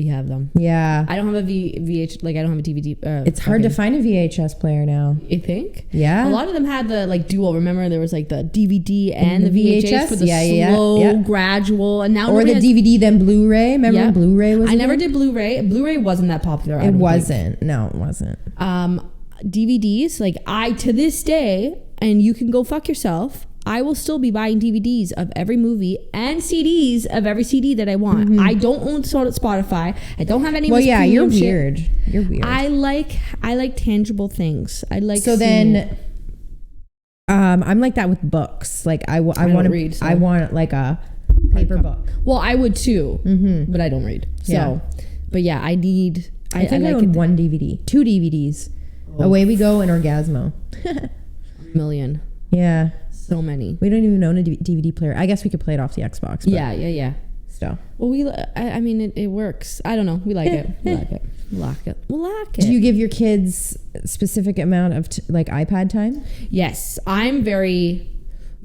have them. Yeah. I don't have a VH, like I don't have a DVD. It's hard to find a VHS player now. You think? Yeah. A lot of them had the like dual. Remember there was like the DVD and the VHS for the slow, gradual, and now or the DVD then Blu-ray. Remember when Blu-ray was? I never did Blu-ray. Blu-ray wasn't that popular. It wasn't. No, it wasn't. DVDs, like to this day, and you can go fuck yourself, I will still be buying DVDs of every movie and CDs of every CD that I want. Mm-hmm. I don't own Spotify. I don't have any. Well, yeah, you're weird. You're weird. I like tangible things. I like. So then, I'm like that with books. Like I want to read. So. I want like a paper book. Well, I would too, but I don't read. So, yeah. But yeah, I need. I think I own 1 DVD, 2 DVDs. Oh. Away We Go and Orgasmo. A million. Yeah. So many. We don't even own a DVD player. I guess we could play it off the Xbox. But yeah. So. Well, I mean, it works. I don't know. We like it. We like it. Do you give your kids a specific amount of like iPad time? Yes.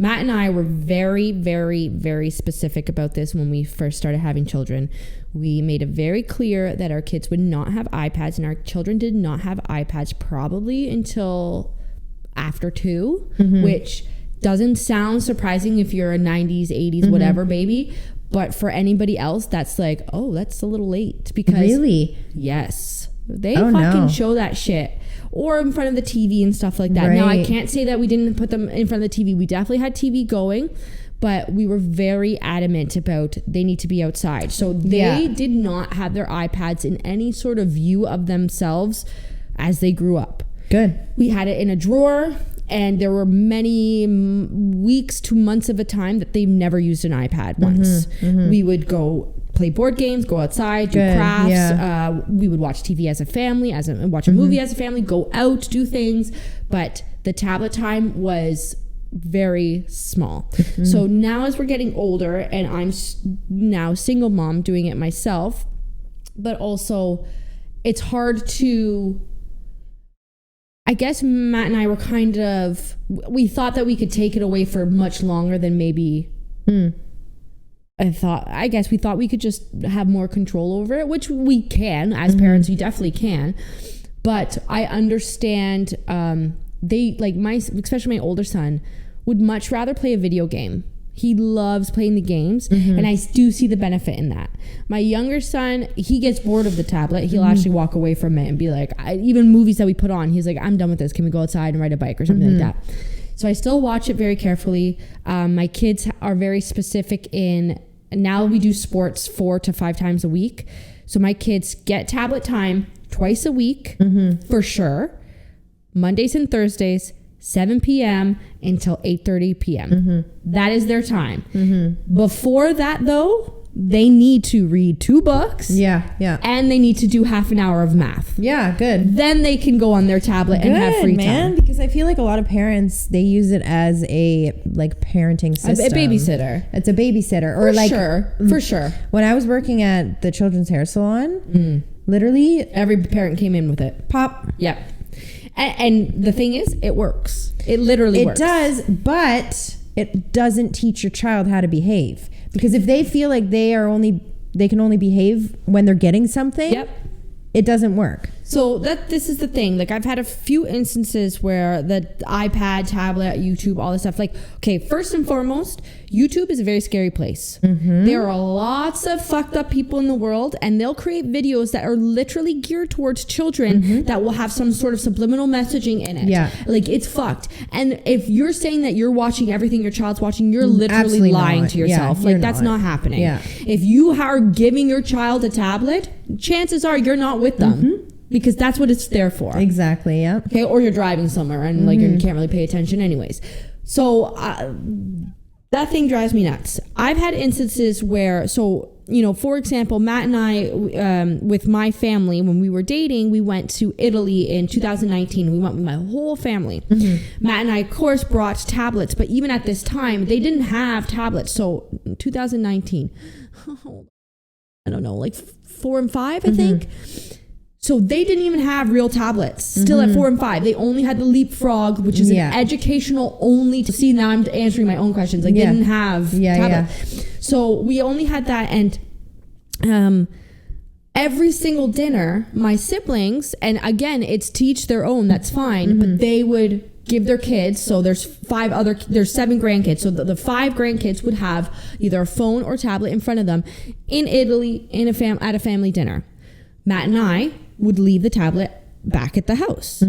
Matt and I were very, very, very specific about this when we first started having children. We made it very clear that our kids would not have iPads, and our children did not have iPads probably until after 2, which doesn't sound surprising if you're a 90s, 80s, whatever baby. But for anybody else, that's like, oh, that's a little late. Because really? Yes. They show that shit. Or in front of the TV and stuff like that. Right. Now, I can't say that we didn't put them in front of the TV. We definitely had TV going, but we were very adamant about they need to be outside. So they did not have their iPads in any sort of view of themselves as they grew up. Good. We had it in a drawer, and there were many weeks to months of a time that they've never used an iPad once. We would go play board games, go outside, do crafts. Yeah. We would watch TV as a family, watch a movie as a family, go out, do things. But the tablet time was very small. So now as we're getting older, and I'm now single mom doing it myself, but also it's hard to... I guess Matt and I were we thought that we could take it away for much longer than maybe... I guess we thought we could just have more control over it, which we can. As parents, we definitely can. But I understand especially my older son, would much rather play a video game. He loves playing the games, and I do see the benefit in that. My younger son, he gets bored of the tablet. He'll actually walk away from it and be like, even movies that we put on, he's like, I'm done with this. Can we go outside and ride a bike or something like that? So I still watch it very carefully. My kids are very specific in... Now we do sports 4 to 5 times a week. So my kids get tablet time twice a week for sure. Mondays and Thursdays, 7 p.m. until 8:30 p.m. That is their time. Before that, though, they need to read 2 books. Yeah. And they need to do half an hour of math. Yeah, good. Then they can go on their tablet and have free time. Because I feel like a lot of parents, they use it as a like parenting system. A babysitter. It's a babysitter. For sure. When I was working at the children's hair salon, literally every parent came in with it. Pop. Yeah. And the thing is, it works. It literally works. It does, but it doesn't teach your child how to behave. Because if they feel like they can only behave when they're getting something, it doesn't work. So this is the thing. Like, I've had a few instances where the iPad, tablet, YouTube, all this stuff. Like, okay, first and foremost, YouTube is a very scary place. There are lots of fucked up people in the world, and they'll create videos that are literally geared towards children that will have some sort of subliminal messaging in it. Yeah. Like, it's fucked. And if you're saying that you're watching everything your child's watching, you're literally Absolutely lying not. to yourself. Yeah, like, you're that's not happening. Yeah. If you are giving your child a tablet, chances are you're not with them. Because that's what it's there for. Exactly, yeah. Okay, or you're driving somewhere and like you can't really pay attention anyways. So that thing drives me nuts. I've had instances where, so, you know, for example, Matt and I, with my family, when we were dating, we went to Italy in 2019. We went with my whole family. Matt and I, of course, brought tablets, but even at this time, they didn't have tablets. So 2019, I don't know, like 4 and 5, I think. So they didn't even have real tablets. Still at 4 and 5, they only had the Leapfrog, which is an educational only. To see, now I'm answering my own questions. Like, they didn't have tablet. So we only had that, and every single dinner, my siblings, and again, it's to each their own. That's fine, but they would give their kids. So there's 7 grandkids. So the 5 grandkids would have either a phone or tablet in front of them in Italy at a family dinner. Matt and I would leave the tablet back at the house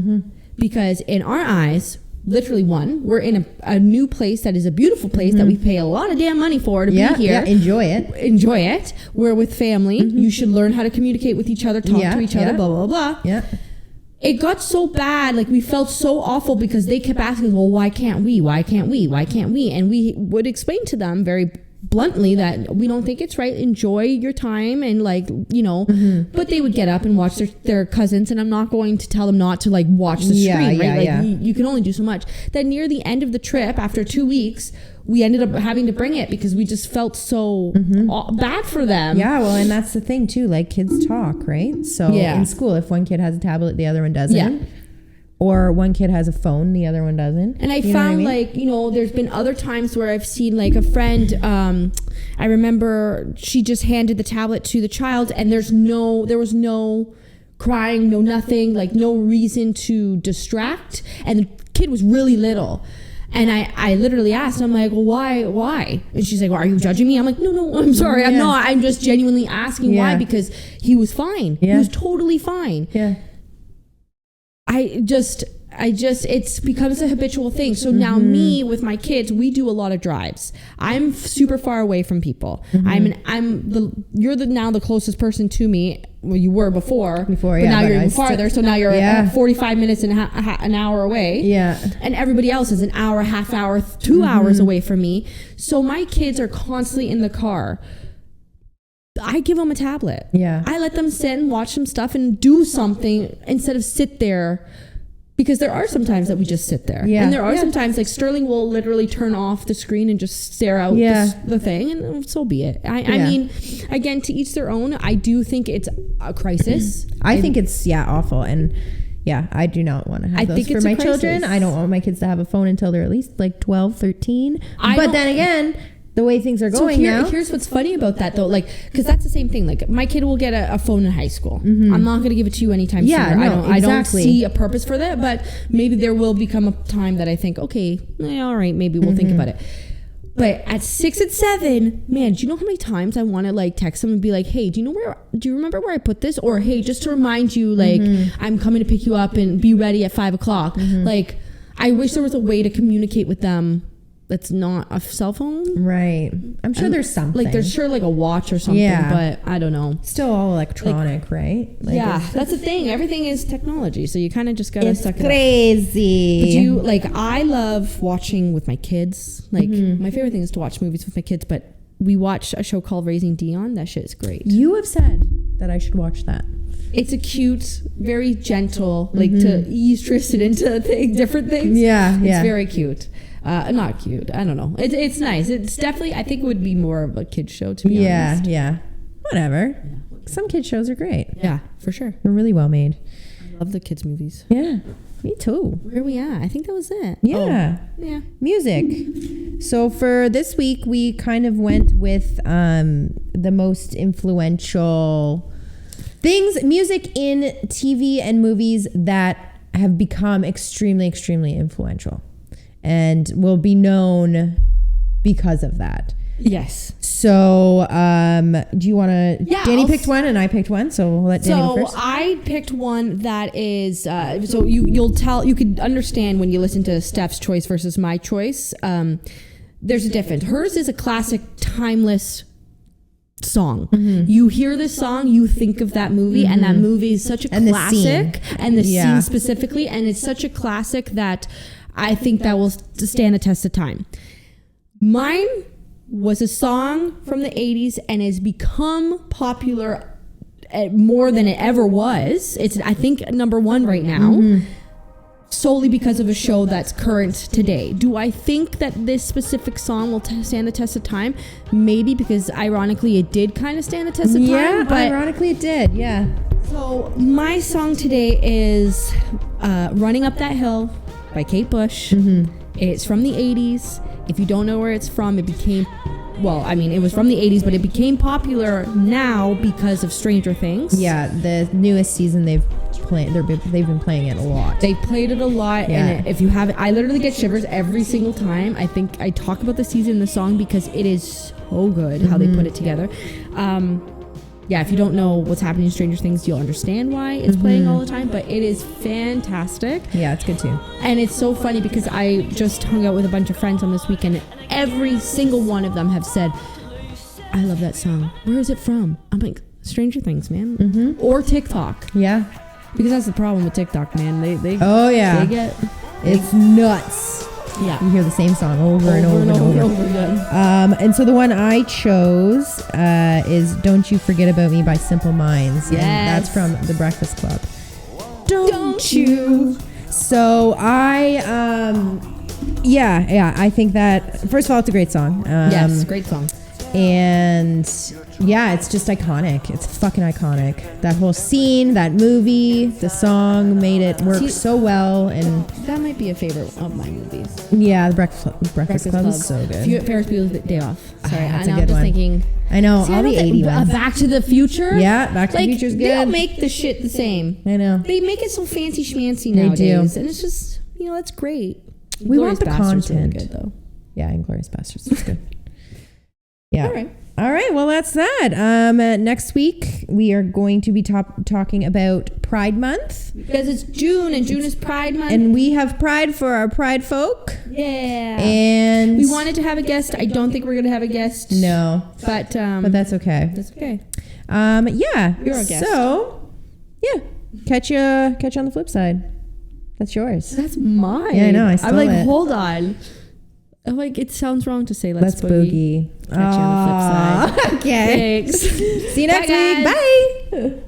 because in our eyes, literally, we're in a new place that is a beautiful place that we pay a lot of damn money for to be here. Yeah, enjoy it. We're with family. You should learn how to communicate with each other, talk to each other, blah, blah, blah. Yeah. It got so bad, like, we felt so awful because they kept asking, well, why can't we? Why can't we? Why can't we? And we would explain to them very bluntly that we don't think it's right. Enjoy your time, and like, you know, but they would get up and watch their cousins, and I'm not going to tell them not to like watch the screen, right? Like, you can only do so much. Then near the end of the trip, after 2 weeks, we ended up having to bring it because we just felt so bad for them. Yeah, well, and that's the thing too, like, kids talk, right? So in school, if one kid has a tablet, the other one doesn't. Or one kid has a phone, the other one doesn't. And I found, like, you know, there's been other times where I've seen, like, a friend, I remember she just handed the tablet to the child, and there was no crying, no nothing, like, no reason to distract. And the kid was really little. And I literally asked, I'm like, well, why? And she's like, well, are you judging me? I'm like, no, I'm sorry. I'm not. I'm just genuinely asking why, because he was fine. He was totally fine. Yeah. I just it becomes a habitual thing. So now me with my kids, we do a lot of drives. I'm super far away from people. You're now the closest person to me. Well, you were before, but now you're even farther. So now you're 45 minutes and an hour away. Yeah. And everybody else is an hour, half hour, 2 hours away from me. So my kids are constantly in the car. I give them a tablet. Yeah. I let them sit and watch some stuff and do something instead of sit there, because there are some times that we just sit there. Yeah. And there are some times, like, Sterling will literally turn off the screen and just stare out the thing, and so be it. I mean, again, to each their own. I do think it's a crisis. I think it's awful, and I do not want to have those for my children. I don't want my kids to have a phone until they're at least like 12, 13. But then again, the way things are going now. Here's what's funny about that, though, like, because that's the same thing. Like, my kid will get a phone in high school. I'm not going to give it to you anytime soon. I don't see a purpose for that, but maybe there will become a time that I think, okay, all right, maybe we'll think about it. But at 6 and 7, man, do you know how many times I want to like text them and be like, hey, do you remember where I put this? Or, hey, just to remind you, like, I'm coming to pick you up and be ready at 5 o'clock. Like, I wish there was a way to communicate with them that's not a cell phone. Right. I'm sure there's something. Like, there's sure like a watch or something, but I don't know. Still all electronic, like, right? Like, that's the thing. Everything is technology. So you kind of just got to suck it up. It's crazy. But I love watching with my kids. Like, my favorite thing is to watch movies with my kids, but we watch a show called Raising Dion. That shit is great. You have said that I should watch that. It's a cute, very gentle, like, to ease Tristan into different things. It's very cute. Not cute. I don't know. It's nice. It's definitely, I think it would be more of a kid's show, to be honest. Yeah. Whatever. Some kids shows are great. Yeah, for sure. They're really well made. I love the kids movies. Yeah. Me too. Where are we at? I think that was it. Yeah. Yeah. Music. So for this week, we kind of went with the most influential music in TV and movies that have become extremely, extremely influential and will be known because of that. Yes. So, do you want to? Yeah, Danny picked one and I picked one, so we'll let Danny go first. So I picked one that is. So you could understand when you listen to Steph's choice versus my choice. There's a difference. Hers is a classic, timeless song. You hear this song, you think of that movie, and that movie is such a classic, and the scene specifically, and it's such a classic that I think that will stand the test of time. Mine was a song from the 80s and has become popular more than it ever was. It's, I think, number one right now, solely because of a show that's current today. Do I think that this specific song will stand the test of time? Maybe, because ironically it did kind of stand the test of time. Yeah, but ironically it did, yeah. So my song today is Running Up That Hill by Kate Bush. It's from the 80s. If you don't know where it's from, it became, well, I mean, it was from the 80s, but it became popular now because of Stranger Things. Yeah, the newest season they've been playing it a lot. They played it a lot, and if you haven't, I literally get shivers every single time. I think I talk about the season in the song because it is so good how they put it together. Yeah, if you don't know what's happening in Stranger Things, you'll understand why it's playing all the time, but it is fantastic. Yeah, it's good too. And it's so funny because I just hung out with a bunch of friends on this weekend, and every single one of them have said, I love that song. Where is it from? I'm like, Stranger Things, man. Or TikTok. Yeah. Because that's the problem with TikTok, man. They It's nuts. Yeah. You hear the same song over and over again. And so the one I chose is Don't You Forget About Me by Simple Minds. Yes. And that's from The Breakfast Club. Don't you? So I think that, first of all, it's a great song. Yes, great song. And yeah, it's just iconic. It's fucking iconic. That whole scene, that movie, the song made it work so well. And that might be a favorite of my movies. Yeah, the Breakfast Club is so good. Ferris Bueller's Day Off. Sorry, that's a I'm good just one. thinking. I know, all the 80 ones. Back to the Future? Yeah, Back to the Future's good. They don't make the shit the same. I know. They make it so fancy schmancy nowadays. And it's just, that's great. We want the content. Really good, though. Yeah, Inglourious Basterds is good. Yeah. All right. Well, that's that. Next week, we are going to be talking about Pride Month. Because it's June, and June is Pride Month. And we have pride for our pride folk. Yeah. And we wanted to have a guest. I don't think we're going to have a guest. No. But that's okay. That's okay. Yeah. You're our guest. So, yeah. Catch you on the flip side. That's yours. That's mine. Yeah, I know. I stole I'm like, it. hold on. I'm like, it sounds wrong to say let's boogie. Catch you on the flip side. Okay. Thanks. See you next Bye, week. guys. Bye.